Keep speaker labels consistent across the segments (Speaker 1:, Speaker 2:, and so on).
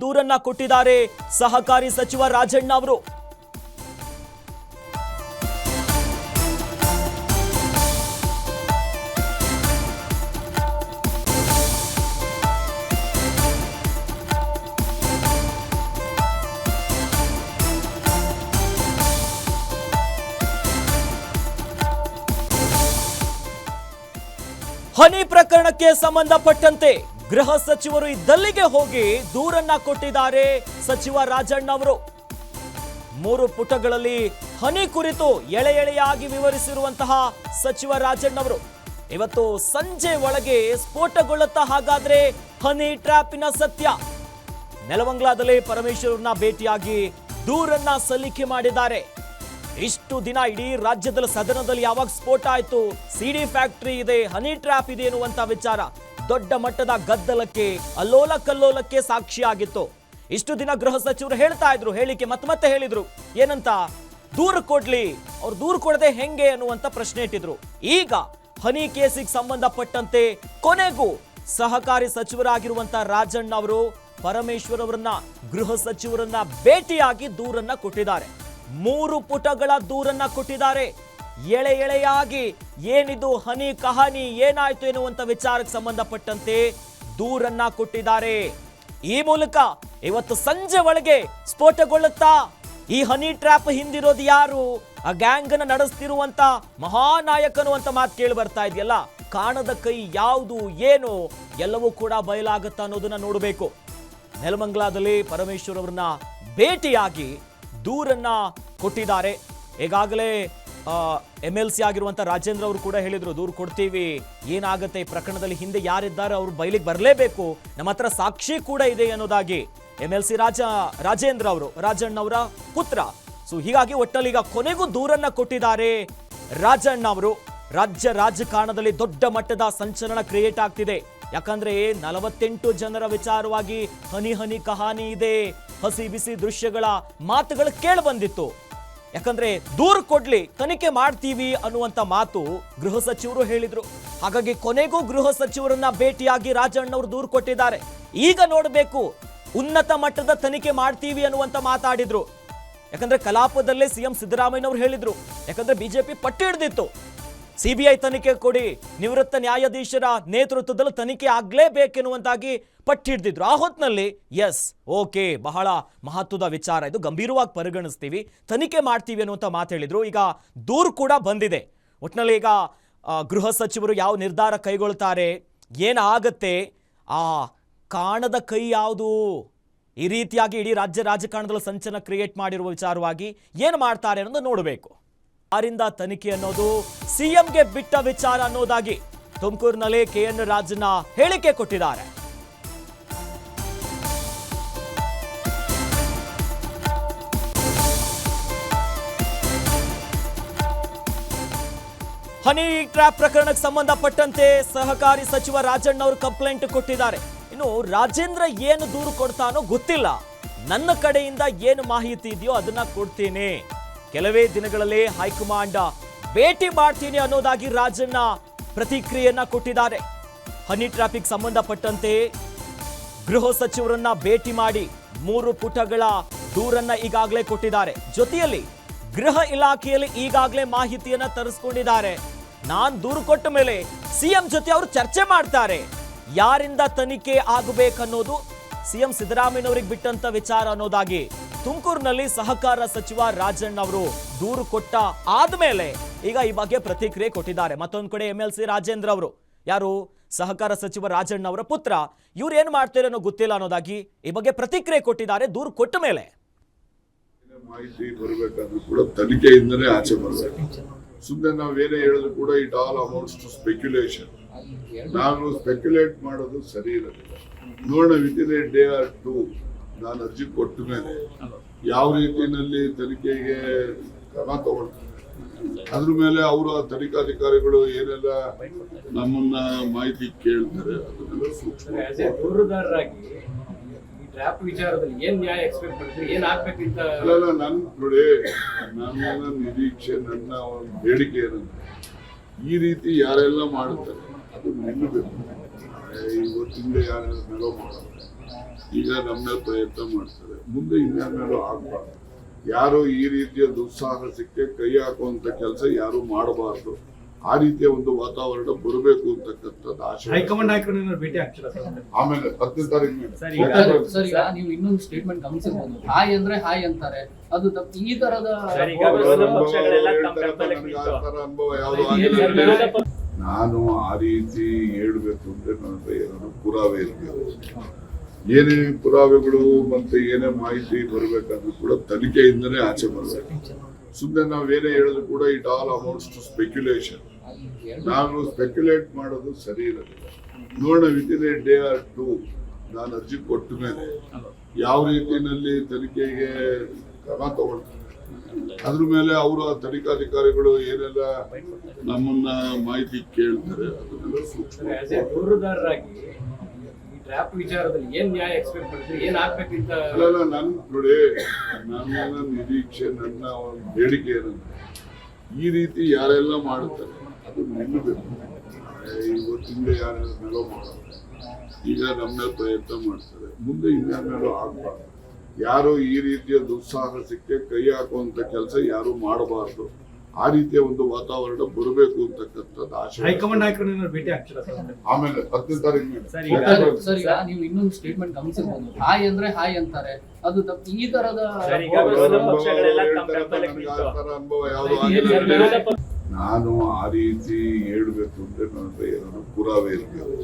Speaker 1: ದೂರನ್ನ ಕೊಟ್ಟಿದ್ದಾರೆ ಸಹಕಾರಿ ಸಚಿವ ರಾಜಣ್ಣ ಅವರು. ಹನಿ ಪ್ರಕರಣಕ್ಕೆ ಸಂಬಂಧಪಟ್ಟಂತೆ ಗೃಹ ಸಚಿವರು ಇದ್ದಲ್ಲಿಗೆ ಹೋಗಿ ದೂರನ್ನ ಕೊಟ್ಟಿದ್ದಾರೆ ಸಚಿವ ರಾಜಣ್ಣ ಅವರು. 3 ಪುಟಗಳಲ್ಲಿ ಹನಿ ಕುರಿತು ಎಳೆಯಾಗಿ ವಿವರಿಸಿರುವಂತಹ ಸಚಿವ ರಾಜಣ್ಣ ಅವರು ಇವತ್ತು ಸಂಜೆ ಒಳಗೆ ಸ್ಫೋಟಗೊಳ್ಳುತ್ತಾ ಹಾಗಾದ್ರೆ ಹನಿ ಟ್ರ್ಯಾಪಿನ ಸತ್ಯ. ನೆಲಮಂಗಲದಲ್ಲಿ ಪರಮೇಶ್ವರನ್ನ ಭೇಟಿಯಾಗಿ ದೂರನ್ನ ಸಲ್ಲಿಕೆ ಮಾಡಿದ್ದಾರೆ. ಇಷ್ಟು ದಿನ ಇಡೀ ರಾಜ್ಯದಲ್ಲಿ ಸದನದಲ್ಲಿ ಯಾವಾಗ ಸ್ಫೋಟ ಆಯ್ತು, ಸಿಡಿ ಫ್ಯಾಕ್ಟರಿ ಇದೆ, ಹನಿ ಟ್ರ್ಯಾಪ್ ಇದೆ ಎನ್ನುವಂತ ವಿಚಾರ ದೊಡ್ಡ ಮಟ್ಟದ ಗದ್ದಲಕ್ಕೆ ಅಲ್ಲೋಲ ಕಲ್ಲೋಲಕ್ಕೆ ಸಾಕ್ಷಿಯಾಗಿತ್ತು. ಇಷ್ಟು ದಿನ ಗೃಹ ಸಚಿವರು ಹೇಳ್ತಾ ಇದ್ರು, ಹೇಳಿಕೆ ಮತ್ತೆ ಹೇಳಿದ್ರು, ಏನಂತ ದೂರು ಕೊಡ್ಲಿ, ಅವ್ರು ದೂರು ಕೊಡದೆ ಹೆಂಗೆ ಅನ್ನುವಂತ ಪ್ರಶ್ನೆ ಇಟ್ಟಿದ್ರು. ಈಗ ಹನಿ ಕೇಸಿಗೆ ಸಂಬಂಧಪಟ್ಟಂತೆ ಕೊನೆಗೂ ಸಹಕಾರಿ ಸಚಿವರಾಗಿರುವಂತ ರಾಜಣ್ಣ ಅವರು ಪರಮೇಶ್ವರ್ ಅವರನ್ನ ಗೃಹ ಸಚಿವರನ್ನ ಭೇಟಿಯಾಗಿ ದೂರನ್ನ ಕೊಟ್ಟಿದ್ದಾರೆ. 3 ಪುಟಗಳ ದೂರನ್ನ ಕೊಟ್ಟಿದ್ದಾರೆ. ಎಳೆಯಾಗಿ ಏನಿದು ಹನಿ ಕಹಾನಿ, ಏನಾಯ್ತು ಎನ್ನುವಂತ ವಿಚಾರಕ್ಕೆ ಸಂಬಂಧಪಟ್ಟಂತೆ ದೂರನ್ನ ಕೊಟ್ಟಿದ್ದಾರೆ. ಈ ಮೂಲಕ ಇವತ್ತು ಸಂಜೆ ಒಳಗೆ ಸ್ಫೋಟಗೊಳ್ಳುತ್ತಾ ಈ ಹನಿ ಟ್ರ್ಯಾಪ್ ಹಿಂದಿರೋದು ಯಾರು, ಆ ಗ್ಯಾಂಗ್ ಅನ್ನ ನಡೆಸ್ತಿರುವಂತ ಮಹಾನಾಯಕನು ಅಂತ ಮಾತು ಕೇಳಿ ಬರ್ತಾ ಇದೆಯಲ್ಲ, ಕಾಣದ ಕೈ ಯಾವುದು ಏನು ಎಲ್ಲವೂ ಕೂಡ ಬಯಲಾಗುತ್ತಾ ಅನ್ನೋದನ್ನ ನೋಡಬೇಕು. ನೆಲಮಂಗಲದಲ್ಲಿ ಪರಮೇಶ್ವರ್ ಅವರನ್ನ ಭೇಟಿಯಾಗಿ ದೂರನ್ನ ಕೊಟ್ಟಿದ್ದಾರೆ. ಈಗಾಗಲೇ MLC ಆಗಿರುವಂತ ರಾಜೇಂದ್ರ ಅವರು ಕೂಡ ಹೇಳಿದ್ರು, ದೂರು ಕೊಡ್ತೀವಿ, ಏನಾಗುತ್ತೆ ಈ ಪ್ರಕರಣದಲ್ಲಿ ಹಿಂದೆ ಯಾರಿದ್ದಾರೆ ಅವರು ಬಯಲಿಗೆ ಬರಲೇಬೇಕು, ನಮ್ಮ ಹತ್ರ ಸಾಕ್ಷಿ ಕೂಡ ಇದೆ ಅನ್ನೋದಾಗಿ MLC ರಾಜೇಂದ್ರ ಅವರು ರಾಜಣ್ಣ ಅವರ ಪುತ್ರ. ಸೊ ಹೀಗಾಗಿ ಒಟ್ಟಲ್ಲಿ ಈಗ ಕೊನೆಗೂ ದೂರನ್ನ ಕೊಟ್ಟಿದ್ದಾರೆ ರಾಜಣ್ಣ ಅವರು. ರಾಜ್ಯ ರಾಜಕಾರಣದಲ್ಲಿ ದೊಡ್ಡ ಮಟ್ಟದ ಸಂಚಲನ ಕ್ರಿಯೇಟ್ ಆಗ್ತಿದೆ. ಯಾಕಂದ್ರೆ 48 ಜನರ ವಿಚಾರವಾಗಿ ಹನಿ ಕಹಾನಿ ಇದೆ, ಹಸಿ ಬಿಸಿ ದೃಶ್ಯಗಳ ಮಾತುಗಳು ಕೇಳಿ ಬಂದಿತ್ತು. ಯಾಕಂದ್ರೆ ದೂರು ಕೊಡ್ಲಿ, ತನಿಖೆ ಮಾಡ್ತೀವಿ ಅನ್ನುವಂತ ಮಾತು ಗೃಹ ಸಚಿವರು ಹೇಳಿದ್ರು. ಹಾಗಾಗಿ ಕೊನೆಗೂ ಗೃಹ ಸಚಿವರನ್ನ ಭೇಟಿಯಾಗಿ ರಾಜಣ್ಣ ಅವರು ದೂರು ಕೊಟ್ಟಿದ್ದಾರೆ. ಈಗ ನೋಡಬೇಕು, ಉನ್ನತ ಮಟ್ಟದ ತನಿಖೆ ಮಾಡ್ತೀವಿ ಅನ್ನುವಂತ ಮಾತಾಡಿದ್ರು. ಯಾಕಂದ್ರೆ ಕಲಾಪದಲ್ಲೇ CM ಸಿದ್ದರಾಮಯ್ಯ ಅವರು ಹೇಳಿದ್ರು, ಯಾಕಂದ್ರೆ ಬಿಜೆಪಿ ಪಟ್ಟಿ ಹಿಡಿದಿತ್ತು, CBI ತನಿಖೆ ಕೊಡಿ, ನಿವೃತ್ತ ನ್ಯಾಯಾಧೀಶರ ನೇತೃತ್ವದಲ್ಲಿ ತನಿಖೆ ಆಗ್ಲೇಬೇಕೆನ್ನುವಂತಾಗಿ ಪಟ್ಟಿ ಹಿಡಿದಿದ್ರು. ಆ ಹೊತ್ತಿನಲ್ಲಿ ಎಸ್ ಓಕೆ, ಬಹಳ ಮಹತ್ವದ ವಿಚಾರ ಇದು, ಗಂಭೀರವಾಗಿ ಪರಿಗಣಿಸ್ತೀವಿ, ತನಿಖೆ ಮಾಡ್ತೀವಿ ಅನ್ನುವಂಥ ಮಾತು ಹೇಳಿದ್ರು. ಈಗ ದೂರು ಕೂಡ ಬಂದಿದೆ. ಒಟ್ಟಿನಲ್ಲಿ ಈಗ ಗೃಹ ಸಚಿವರು ಯಾವ ನಿರ್ಧಾರ ಕೈಗೊಳ್ತಾರೆ, ಏನಾಗತ್ತೆ, ಆ ಕಾಣದ ಕೈ ಯಾವುದು, ಈ ರೀತಿಯಾಗಿ ಇಡೀ ರಾಜ್ಯ ರಾಜಕಾರಣದಲ್ಲಿ ಸಂಚಲನ ಕ್ರಿಯೇಟ್ ಮಾಡಿರುವ ವಿಚಾರವಾಗಿ ಏನು ಮಾಡ್ತಾರೆ ಅನ್ನೋದು ನೋಡಬೇಕು. ಯಾರಿಂದ ತನಿಖೆ ಅನ್ನೋದು CMಗೆ ಬಿಟ್ಟ ವಿಚಾರ ಅನ್ನೋದಾಗಿ ತುಮಕೂರಿನಲ್ಲಿ KN ರಾಜಣ್ಣ ಹೇಳಿಕೆ ಕೊಟ್ಟಿದ್ದಾರೆ. ಹನಿ ಟ್ರ್ಯಾಪ್ ಪ್ರಕರಣಕ್ಕೆ ಸಂಬಂಧಪಟ್ಟಂತೆ ಸಹಕಾರಿ ಸಚಿವ ರಾಜಣ್ಣ ಅವರು ಕಂಪ್ಲೇಂಟ್ ಕೊಟ್ಟಿದ್ದಾರೆ. ಇನ್ನು ರಾಜೇಂದ್ರ ಏನು ದೂರು ಕೊಡ್ತಾನೋ ಗೊತ್ತಿಲ್ಲ, ನನ್ನ ಕಡೆಯಿಂದ ಏನು ಮಾಹಿತಿ ಇದೆಯೋ ಅದನ್ನ ಕೊಡ್ತೀನಿ, ಕೆಲವೇ ದಿನಗಳಲ್ಲಿ ಹೈಕಮಾಂಡ್ ಭೇಟಿ ಮಾಡ್ತೀನಿ ಅನ್ನೋದಾಗಿ ರಾಜಣ್ಣ ಪ್ರತಿಕ್ರಿಯೆಯನ್ನ ಕೊಟ್ಟಿದ್ದಾರೆ. ಹನಿ ಟ್ರಾಫಿಕ್ ಸಂಬಂಧಪಟ್ಟಂತೆ ಗೃಹ ಸಚಿವರನ್ನ ಭೇಟಿ ಮಾಡಿ 3 ಪುಟಗಳ ದೂರನ್ನ ಈಗಾಗಲೇ ಕೊಟ್ಟಿದ್ದಾರೆ. ಜೊತೆಯಲ್ಲಿ ಗೃಹ ಇಲಾಖೆಯಲ್ಲಿ ಈಗಾಗಲೇ ಮಾಹಿತಿಯನ್ನ ತರಿಸ್ಕೊಂಡಿದ್ದಾರೆ. ನಾನ್ ದೂರು ಕೊಟ್ಟ ಮೇಲೆ CM ಜೊತೆ ಅವರು ಚರ್ಚೆ ಮಾಡ್ತಾರೆ, ಯಾರಿಂದ ತನಿಖೆ ಆಗಬೇಕನ್ನೋದು CM ಸಿದ್ದರಾಮಯ್ಯನವರಿಗೆ ಬಿಟ್ಟಂತ ವಿಚಾರ ಅನ್ನೋದಾಗಿ ತುಮಕೂರಿನಲ್ಲಿ ಸಹಕಾರ ಸಚಿವ ರಾಜಣ್ಣ ಅವರು ದೂರು ಕೊಟ್ಟ ಆದ್ಮೇಲೆ ಈಗ ಈ ಬಗ್ಗೆ ಪ್ರತಿಕ್ರಿಯೆ ಕೊಟ್ಟಿದ್ದಾರೆ. ಮತ್ತೊಂದು ಕಡೆ MLC ರಾಜೇಂದ್ರ ಅವರು, ಯಾರು ಸಹಕಾರ ಸಚಿವ ರಾಜಣ್ಣ ಅವರ ಪುತ್ರ, ಇವ್ರು ಏನ್ ಮಾಡ್ತಾರೆ ಅನ್ನೋ ಗೊತ್ತಿಲ್ಲ ಅನ್ನೋದಾಗಿ ಈ ಬಗ್ಗೆ ಪ್ರತಿಕ್ರಿಯೆ ಕೊಟ್ಟಿದ್ದಾರೆ. ದೂರು ಕೊಟ್ಟ ಮೇಲೆ
Speaker 2: ಮಾಹಿತಿ ಬರಬೇಕಾದ್ರೂ ಕೂಡ ತನಿಖೆಯಿಂದಲೇ ಆಚೆ ಬರಬೇಕು. ಸುಮ್ಮನೆ ನಾವೇನೇ ಹೇಳಿದ್ರು ಕೂಡ it all amounts to speculation. ನಾನು ಸ್ಪೆಕ್ಯುಲೇಟ್ ಮಾಡೋದು ಸರಿ ಇರೋದಿಲ್ಲ. ನೋಡೋಣ, within a day or two ನಾನು ಅರ್ಜಿ ಕೊಟ್ಟ ಮೇಲೆ ಯಾವ ರೀತಿಯಲ್ಲಿ ತನಿಖೆಗೆ ಕ್ರಮ ತಗೊಳ್ತಾರೆ, ಅದ್ರ ಮೇಲೆ ಅವರು ತನಿಖಾಧಿಕಾರಿಗಳು ಏನೆಲ್ಲ ನಮ್ಮನ್ನ ಮಾಹಿತಿ ಕೇಳ್ತಾರೆ ಅದನ್ನೆಲ್ಲ ಸೂಕ್ಷ್ಮ. ನನ್ ನೋಡಿ, ನನ್ನ ನಿರೀಕ್ಷೆ, ನನ್ನ ಒಂದು ಬೇಡಿಕೆ ಏನಂದ್ರೆ ಈ ರೀತಿ ಯಾರೆಲ್ಲ ಮಾಡುತ್ತಾರೆ ಅದು ನಿಲ್ಲಬೇಕು. ಇವತ್ತಿಂದ ಯಾರೆಲ್ಲ ನೆಲೋ ಮಾಡೋದು ಈಗ ನಮ್ಮ ಪ್ರಯತ್ನ ಮಾಡ್ತಾರೆ. ಮುಂದೆ ಇನ್ಯಾರು ಆಗ್ಬಾರ್ದು. ಯಾರು ಈ ರೀತಿಯ ದುಸ್ಸಾಹಸಕ್ಕೆ ಕೈ ಹಾಕುವಂತ ಕೆಲಸ ಯಾರು ಮಾಡಬಾರ್ದು. ಆ ರೀತಿಯ ಒಂದು ವಾತಾವರಣ ಬರಬೇಕು ಅಂತಕ್ಕಂಥದ್ದು ಆಶೆ.
Speaker 3: ಹೈಕಮಾಂಡ್ ನಾಯಕರನ್ನ ಭೇಟಿ ಆಗ್ತೀರಾ ಸರ್?
Speaker 2: ಆಮೇಲೆ 10ನೇ ತಾರೀಕು
Speaker 4: ಸರ್ ಈಗ ನೀವು ಇನ್ನೊಂದು ಸ್ಟೇಟ್ಮೆಂಟ್ ಗಮನಿಸಬಹುದು, ಹಾಯ್ ಅಂದ್ರೆ ಹಾಯ್ ಅಂತಾರೆ, ಅದು ತಪ್ಪು. ಈ ತರದ
Speaker 2: ಅನುಭವ ಯಾವುದು ಆಗಿಲ್ಲ. ನಾನು ಆ ರೀತಿ ಹೇಳ್ಬೇಕು ಅಂದ್ರೆ ನನ್ನ ಹತ್ರ ಏನಾದ್ರು ಪುರಾವೆ ಇರಬೇಕು. ಏನೇ ಪುರಾವೆಗಳು ಮತ್ತೆ ಏನೇ ಮಾಹಿತಿ ಬರಬೇಕಾದ್ರೂ ಕೂಡ ತನಿಖೆಯಿಂದನೇ ಆಚೆ ಬರಬೇಕು. ಸುಮ್ಮನೆ ನಾವೇನೇ ಹೇಳಿದ್ರು ಕೂಡ it all amounts to speculation. ನಾನು ಸ್ಪೆಕ್ಯುಲೇಟ್ ಮಾಡೋದು ಸರಿ ಇರೋದಿಲ್ಲ. ನೋಡೋಣ, within a day or two ನಾನು ಅರ್ಜಿ ಕೊಟ್ಟ ಮೇಲೆ ಯಾವ ರೀತಿಯಲ್ಲಿ ತನಿಖೆಗೆ ಕ್ರಮ ತಗೊಳ್ತಾರೆ, ಅದ್ರ ಮೇಲೆ ಅವರು ತನಿಖಾಧಿಕಾರಿಗಳು ಏನೆಲ್ಲ ನಮ್ಮನ್ನ ಮಾಹಿತಿ ಕೇಳ್ತಾರೆ ಅದನ್ನೆಲ್ಲ ಸೂಕ್ಷ್ಮ.
Speaker 3: ದೂರುದಾರರಾಗಿ ಈ ಡ್ರಾಫ್ಟ್ ವಿಚಾರದಲ್ಲಿ ಏನ್ ನ್ಯಾಯ ಎಕ್ಸ್ಪೆಕ್ಟ್ ಮಾಡಿದ್ರೆ ಏನ್ ಆಗ್ಬೇಕಿಂತ?
Speaker 2: ಅಲ್ಲ, ನನ್ ನೋಡಿ, ನನ್ನ ನಿರೀಕ್ಷೆ, ನನ್ನ ಒಂದು ಬೇಡಿಕೆ ಏನಂದ್ರೆ ಈ ರೀತಿ ಯಾರೆಲ್ಲ ಮಾಡ್ತಾರೆ ಅದು ನಿಲ್ಲಬೇಕು. ಇವತ್ತಿಂದ ಯಾರೆಲ್ಲ ನೆಲೋ ಮಾಡೋದು ಈಗ ನಮ್ಮ ಪ್ರಯತ್ನ ಮಾಡ್ತಾರೆ. ಮುಂದೆ ಇನ್ಯಾರು ಆಗ್ಬಾರ್ದು. ಯಾರು ಈ ರೀತಿಯ ದುಸ್ಸಾಹಸಕ್ಕೆ ಕೈ ಹಾಕುವಂತ ಕೆಲಸ ಯಾರು ಮಾಡಬಾರ್ದು. ಆ ರೀತಿಯ ಒಂದು ವಾತಾವರಣ ಬರಬೇಕು ಅಂತಕ್ಕಂಥದ್ದು ಆಶೆ.
Speaker 3: ಹೈಕಮಾಂಡ್ ನಾಯಕರನ್ನ ಭೇಟಿ ಆಗ್ತೀರಾ ಸರ್?
Speaker 2: ಆಮೇಲೆ 10ನೇ ತಾರೀಕು
Speaker 4: ಸರ್ ಈಗ ನೀವು ಇನ್ನೊಂದು ಸ್ಟೇಟ್ಮೆಂಟ್ ಗಮನಿಸಬಹುದು, ಹಾಯ್ ಅಂದ್ರೆ ಹಾಯ್ ಅಂತಾರೆ, ಅದು ತಪ್ಪು. ಈ ತರದ
Speaker 2: ಅನುಭವ ಯಾವುದು ಆಗಿಲ್ಲ. ನಾನು ಆ ರೀತಿ ಹೇಳ್ಬೇಕು ಅಂದ್ರೆ ನನ್ನ ಹತ್ರ ಏನಾದ್ರು ಪುರಾವೆ ಇರಬೇಕು.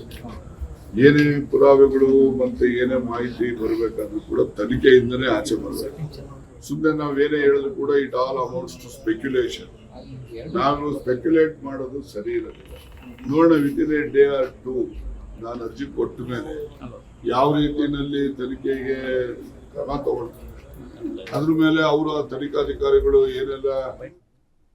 Speaker 2: ಏನೇ ಪುರಾವೆಗಳು ಮತ್ತೆ ಏನೇ ಮಾಹಿತಿ ಬರಬೇಕಾದ್ರೂ ಕೂಡ ತನಿಖೆಯಿಂದನೇ ಆಚೆ ಬರಬೇಕು. ಸುಮ್ಮನೆ ನಾವೇನೇ ಹೇಳಿದ್ರು ಕೂಡ it all amounts to speculation. ನಾನು ಸ್ಪೆಕ್ಯುಲೇಟ್ ಮಾಡೋದು ಸರಿ ಇರೋದಿಲ್ಲ. ನೋಡೋಣ, within a day or two ನಾನು ಅರ್ಜಿ ಕೊಟ್ಟ ಮೇಲೆ ಯಾವ ರೀತಿಯಲ್ಲಿ ತನಿಖೆಗೆ ಕ್ರಮ ತಗೊಳ್ತಾರೆ, ಅದ್ರ ಮೇಲೆ ಅವರು ತನಿಖಾಧಿಕಾರಿಗಳು ಏನೆಲ್ಲ